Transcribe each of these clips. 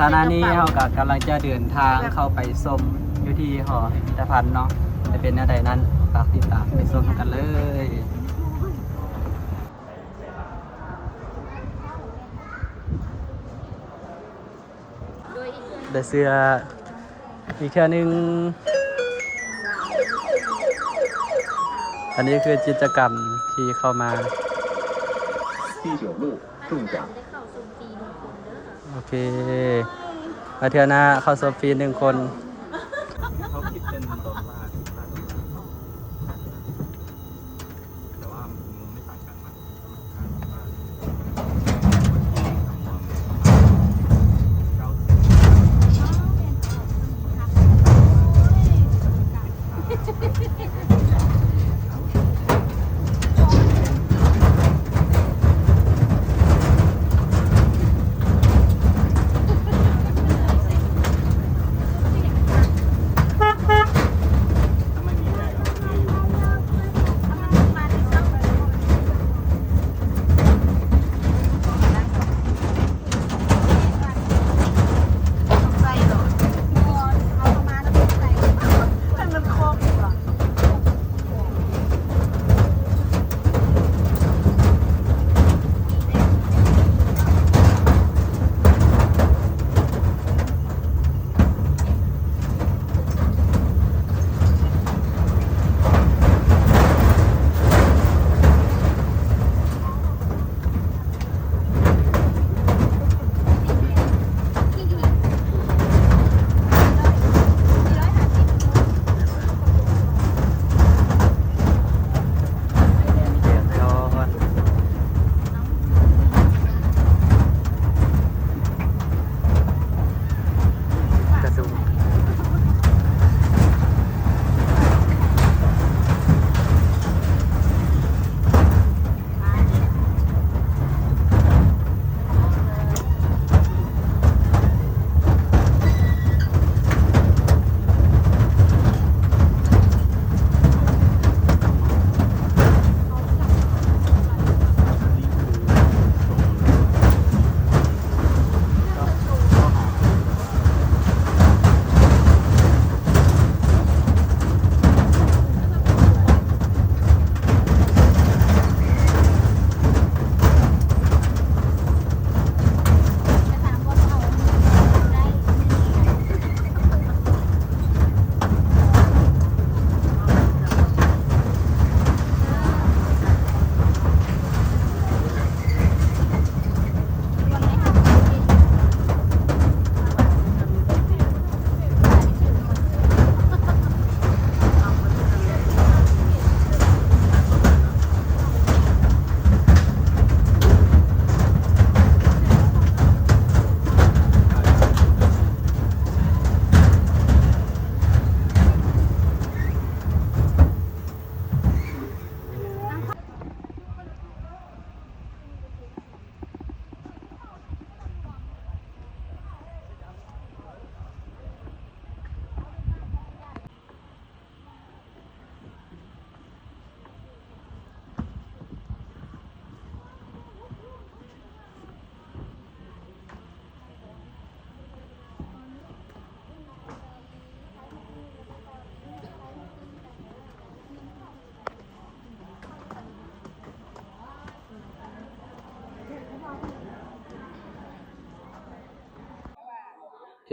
ขณะนี้เราก็กำลังจะเดินทางเข้าไปชมอยู่ที่หอพิพิธภัณฑ์เนาะจะเป็นอะไรนั้นฝากติดตามไปชมกันเลยได้เสื้ออีกเทื่อนึงอันนี้คือกิจกรรมที่เข้ามา第九幕中奖โอเคมาเทื่อหน้าเข้าโซฟี1 คนเขาคิดเป็นดอลลาร์แต่ว่าไม่ต่างกันนะ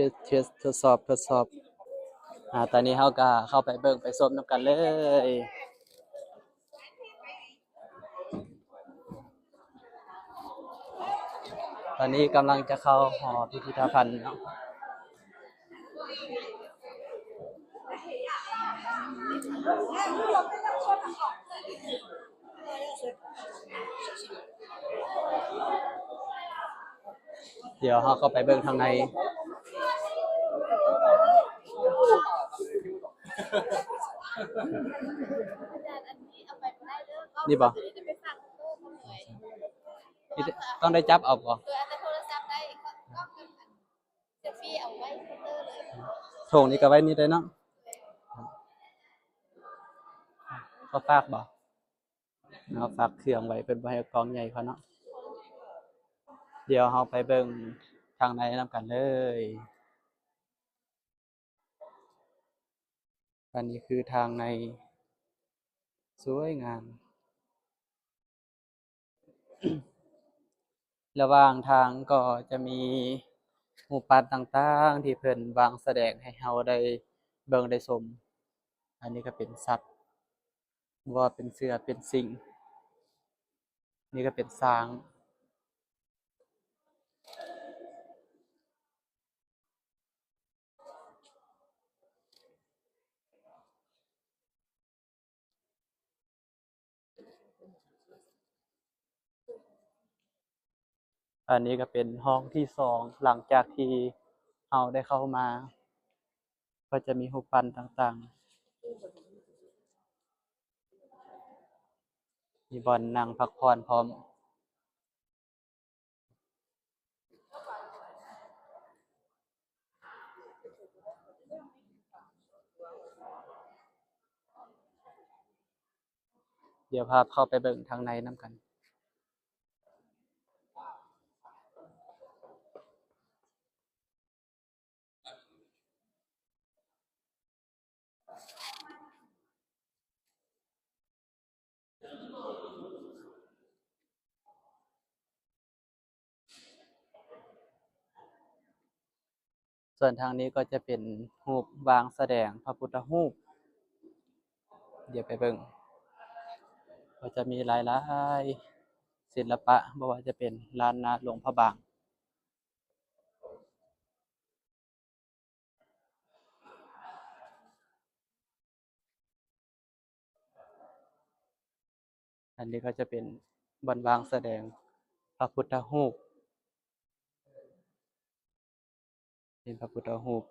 ทดสอบตอนนี้เราก็เข้าไปเบิ่งไปชมนำกันเลยตอนนี้กำลังจะเข้าหอพิพิธภัณฑ์เนาะเดี๋ยวเราเข้าไปเบิ่งทางในนี่บ่ต้องได้จับเอาก่อนโถงนี้ก็ไว้นี่ได้เนาะก็ฝากบ่เอาฝากเครื่องไว้เป็นบ่ให้กองใหญ่เขาเนาะเดี๋ยวเราไปเบิ่ง ทางในนำกันเลย อันนี้คือทางในสวยงาม ระหว่างทางก็จะมีรูปปั้นต่างๆที่เพิ่นวางแสดงให้เราได้เบิ่งได้ชมอันนี้ก็เป็นสัตว์บ่ว่าเป็นเสือเป็นสิงห์นี่ก็เป็นช้าง อันนี้ก็เป็นห้องที่2หลังจากที่เราได้เข้ามา ก็จะมีรูปปั้นต่างๆ มีบ่อนนั่งพักผ่อนพร้อม เดี๋ยวพาเข้าไปเบิ่งทางในนำกัน ส่วนทางนี้ก็จะเป็นรูปวางแสดงพระพุทธรูป เดี๋ยวไปเบิ่ง ก็จะมีหลายๆศิลปะบ่ว่าจะเป็นล้านนาหลวงพระบาง อันนี้ก็จะเป็นบ่อนวางแสดงพระพุทธรูป เป็นพระพุทธรูป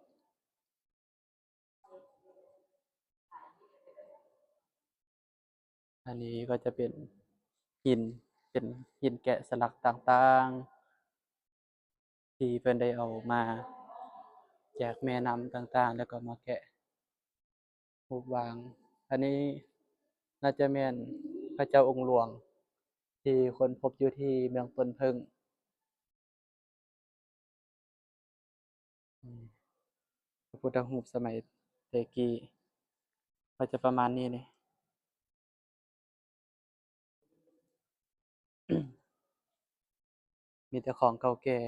อันนี้ก็จะเป็นหิน เป็นหินแกะสลักต่างๆ ที่เพิ่นได้เอามาจากแม่น้ำต่างๆ แล้วก็มาแกะรูปวาง อันนี้น่าจะแม่นพระเจ้าองค์หลวง ที่ค้นพบอยู่ที่เมืองต้นเพิ่ง พระพุทธรูปสมัยแต่กี้ก็จะประมาณนี้นี่ มีแต่ของเก่าแก่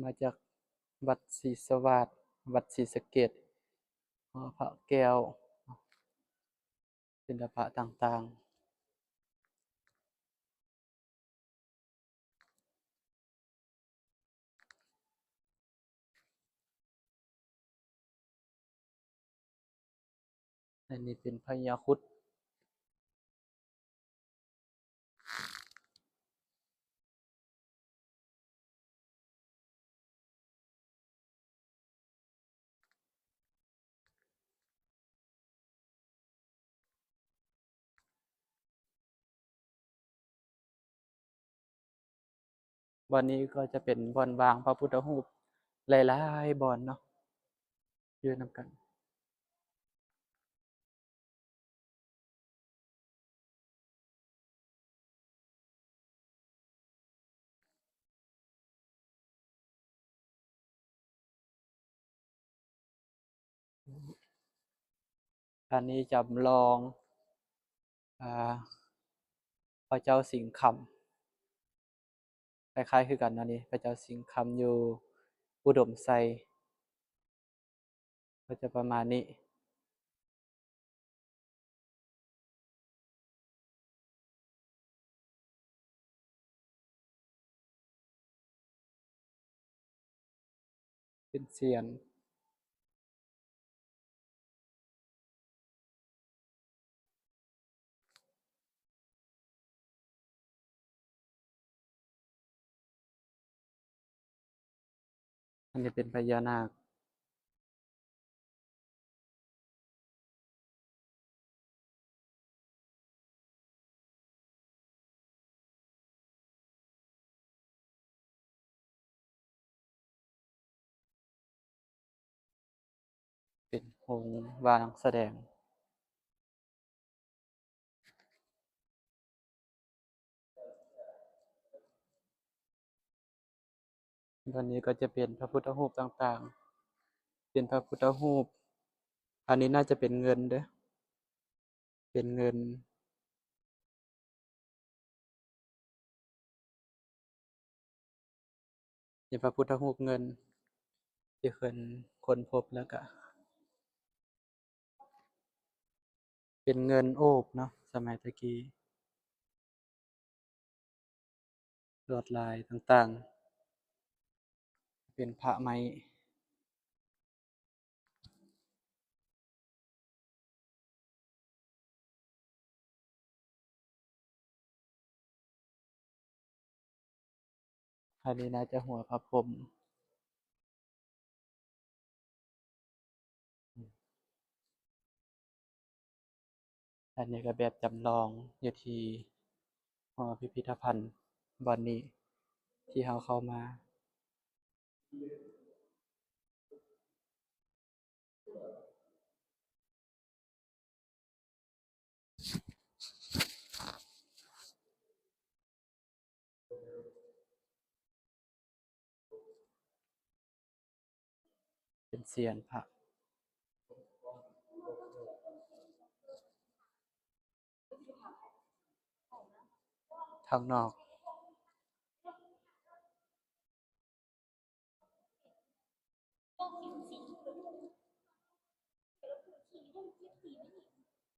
มาจากวัดศรีสวาส วัดศรีสะเกษ หอพระแก้ว ศิลปะต่างๆ อันนี้เป็นพญาครุฑ บ่อนนี้ก็จะเป็นบ่อนวางพระพุทธรูปหลายๆบ่อนเนาะ อยู่นำกัน อันนี้จำลอง อ่า พระเจ้าสิงห์คำ คล้ายๆคือกันเนาะนี่ พระเจ้าสิงห์คำอยู่อุดมไซ ก็จะประมาณนี้ เป็นเสียนอันนี้เป็นพญานาค โรงวางแสดงวันนี้ก็จะเป็นพระพุทธรูปต่างๆเป็นพระพุทธรูปอันนี้น่าจะเป็นเงินเด้อเป็นเงินเป็นพระพุทธรูปเงินที่เพิ่นค้นพบแล้วก็เป็นเงินโอบเนาะสมัยตะกี้ลวดลายต่างๆเป็นพระไม้อันนี้น่าจะหัวพระพรหมอันนี้ก็แบบจำลองอยู่ที่หอพิพิธภัณฑ์บ่อนนี้ที่เราเข้ามาเป็นเซียนพระข้างนอก